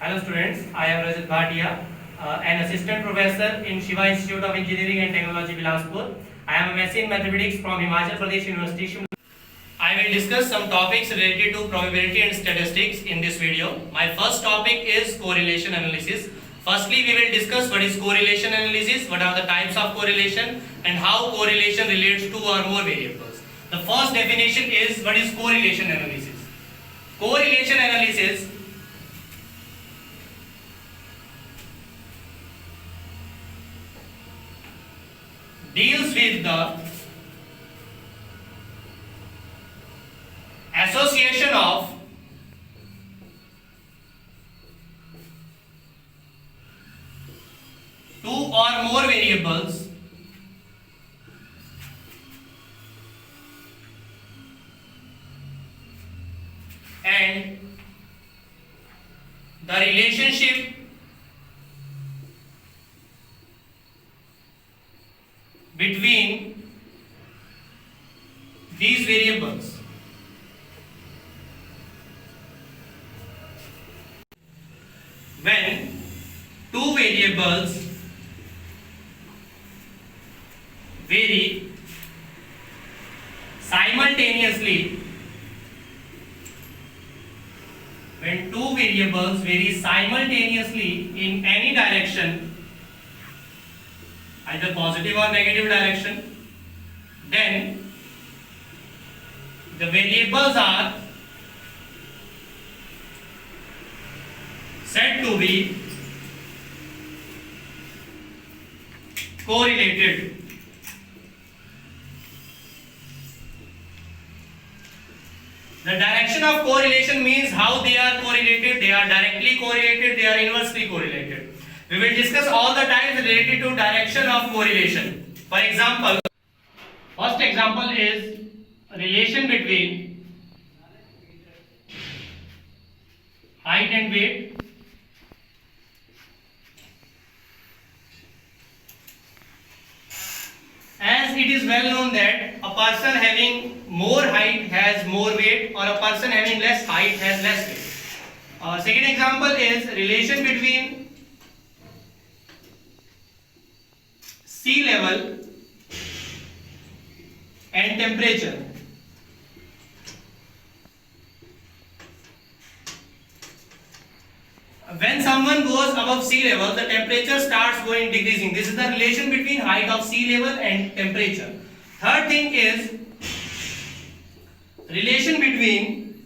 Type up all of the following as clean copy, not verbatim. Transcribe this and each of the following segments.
Hello students, I am Rajat Bhatia, an assistant professor in Shiva Institute of Engineering and Technology, Bilaspur. I am a MSc in Mathematics from Himachal Pradesh University, Shimla. I will discuss some topics related to probability and statistics in this video. My first topic is correlation analysis. Firstly, we will discuss what is correlation analysis, what are the types of correlation, and how correlation relates to or more variables. The first definition is what is correlation analysis. Correlation analysis deals with the association of two or more variables and the relationship between these variables. When two variables vary simultaneously, in any direction, either positive or negative direction, then the variables are said to be correlated. The direction of correlation means how they are correlated. They are directly correlated, they are inversely correlated. We will discuss all the types related to direction of correlation. For example, first example is relation between height and weight. As it is well known that a person having more height has more weight, or a person having less height has less weight. Second example is relation between sea level and temperature. When someone goes above sea level, the temperature starts going decreasing. This is the relation between height of sea level and temperature. Third thing is relation between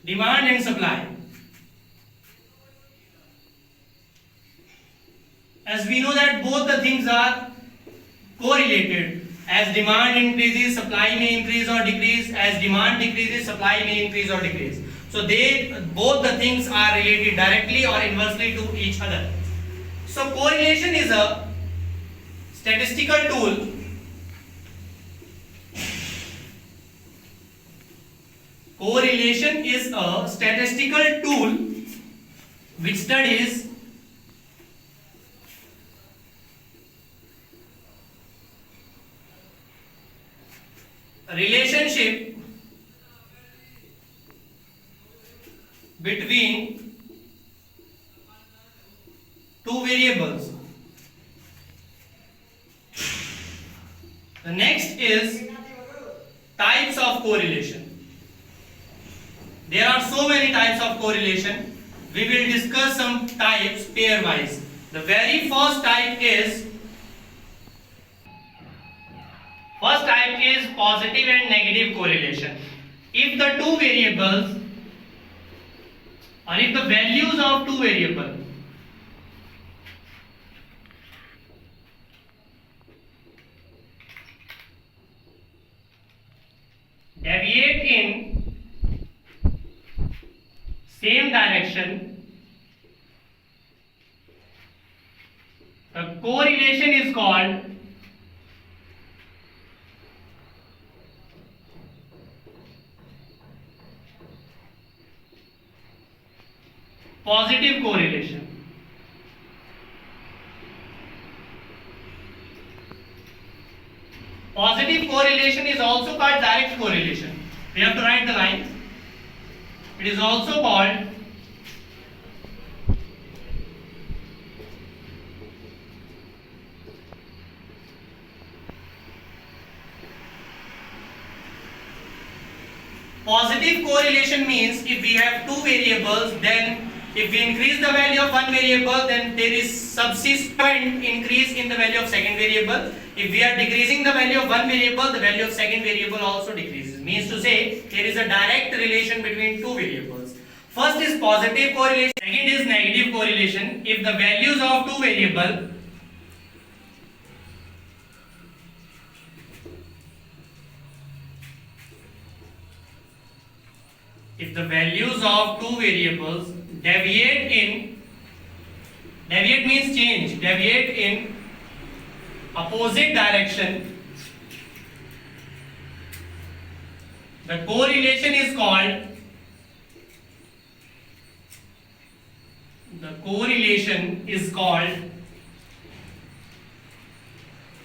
demand and supply. As we know that both the things are correlated. As demand increases, supply may increase or decrease. As demand decreases, supply may increase or decrease. So both the things are related directly or inversely to each other. So correlation is a statistical tool which studies relationship between two variables. The next is types of correlation. There are so many types of correlation. We will discuss some types pairwise. The very first type is positive and negative correlation. If the two variables, or if the values of two variables deviate in same direction, the correlation is called positive correlation. Positive correlation is also called direct correlation. We have to write the line. It It is also called positive correlation. Means if we have two variables, then if we increase the value of one variable, then there is subsequent increase in the value of second variable. If we are decreasing the value of one variable, the value of second variable also decreases. Means to say there is a direct relation between two variables. First is positive correlation, second is negative correlation. If the values of two variables deviate means change, deviate in opposite direction, the correlation is called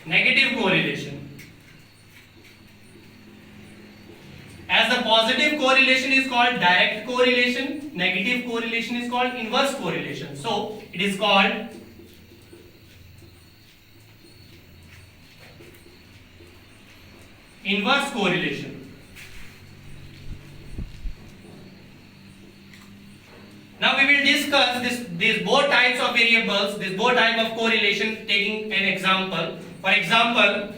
negative correlation. As the positive correlation is called direct correlation, negative correlation is called inverse correlation. So it is called inverse correlation. Now we will discuss these both types of variables, this both type of correlation, taking an example. For example,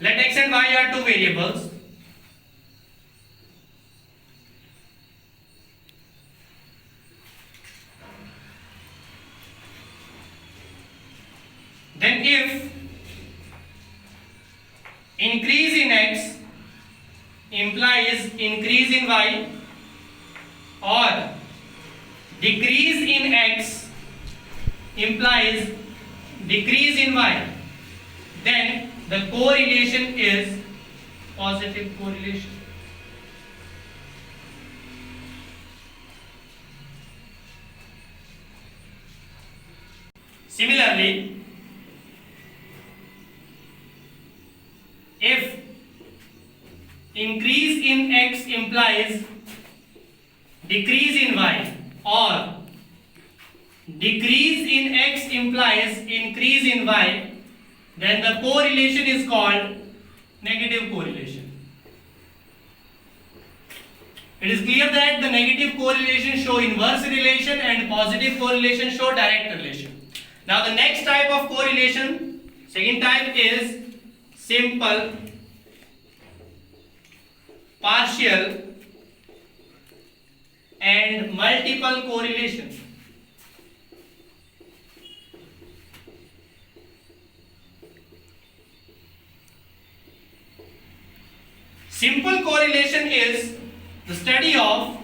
let x and y are two variables. Then if increase in x implies increase in y, or decrease in x implies decrease in y, then the correlation is positive correlation. Similarly, if increase in x implies decrease in y, or decrease in x implies increase in y, then the correlation is called negative correlation. It is clear that the negative correlation show inverse relation and positive correlation show direct relation. Now the next type of correlation, second type, is simple, partial and multiple correlation. Simple correlation is the study of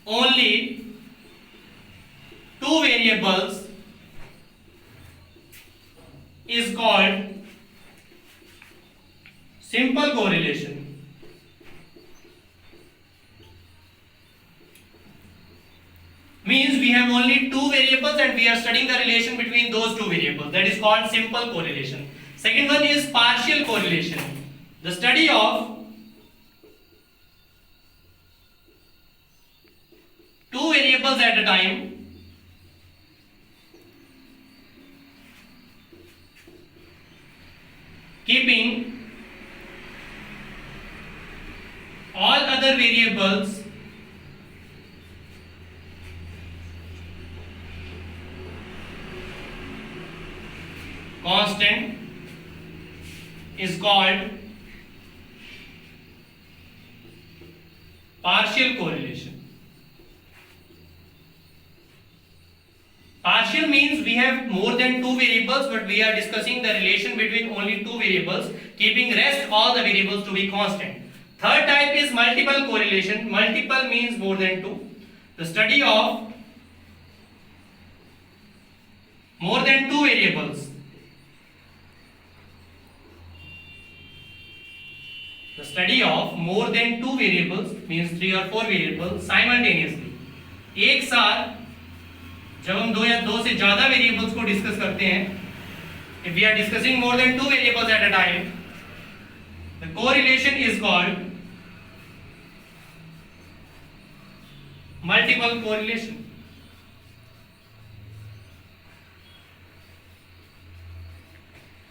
only two variables is called simple correlation. Means we have only two variables and we are studying the relation between those two variables. That is called simple correlation. Second one is partial correlation. The study of two variables at a time, keeping all other variables constant is called partial correlation. Partial means we have more than two variables, but we are discussing the relation between only two variables, keeping rest all the variables to be constant. Third type is multiple correlation. Multiple means more than two. The study of more than two variables. The study of more than two variables means three or four variables simultaneously. एक साथ जब हम दो या दो से ज्यादा variables को डिस्कस करते हैं, if we are discussing more than two variables at a time, the correlation is called multiple correlation.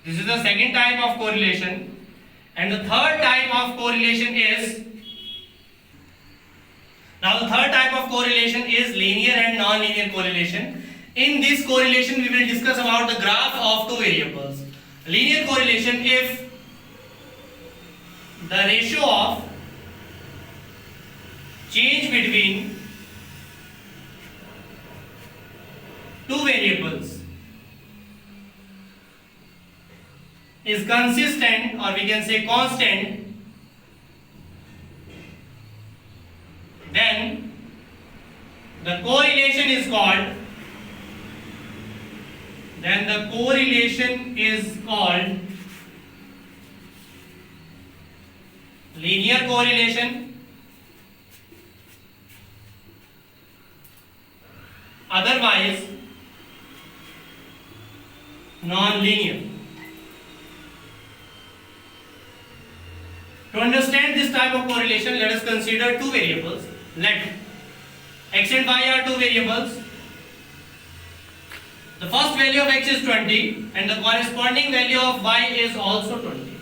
This is the second type of correlation. And the third type of correlation is, now the third type of correlation is linear and non-linear correlation. In this correlation we will discuss about the graph of two variables. Linear correlation, if the ratio of change between two variables is consistent, or we can say constant, then the correlation is called linear correlation, otherwise non-linear. To understand this type of correlation, let us consider two variables. Let x and y are two variables. The first value of x is 20 and the corresponding value of y is also 20.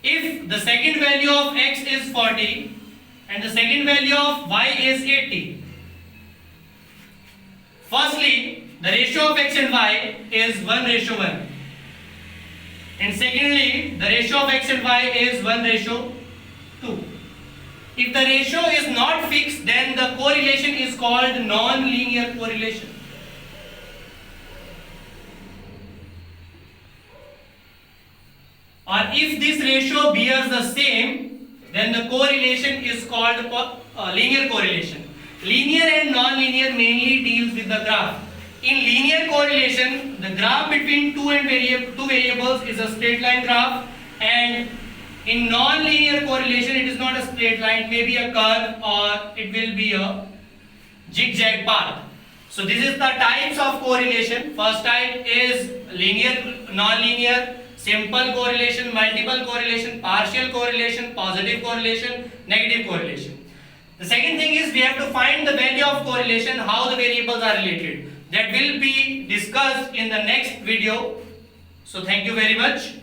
If the second value of x is 40 and the second value of y is 80, firstly the ratio of x and y is 1:1. And secondly, the ratio of x and y is 1:2. If the ratio is not fixed, then the correlation is called non-linear correlation. Or if this ratio bears the same, then the correlation is called linear correlation. Linear and non-linear mainly deals with the graph. In linear correlation, the graph between two variables is a straight line graph, and in non-linear correlation it is not a straight line, it may be a curve or it will be a zigzag path. So this is the types of correlation. First type is linear, non-linear, simple correlation, multiple correlation, partial correlation, positive correlation, negative correlation. The second thing is we have to find the value of correlation, how the variables are related. That will be discussed in the next video. So thank you very much.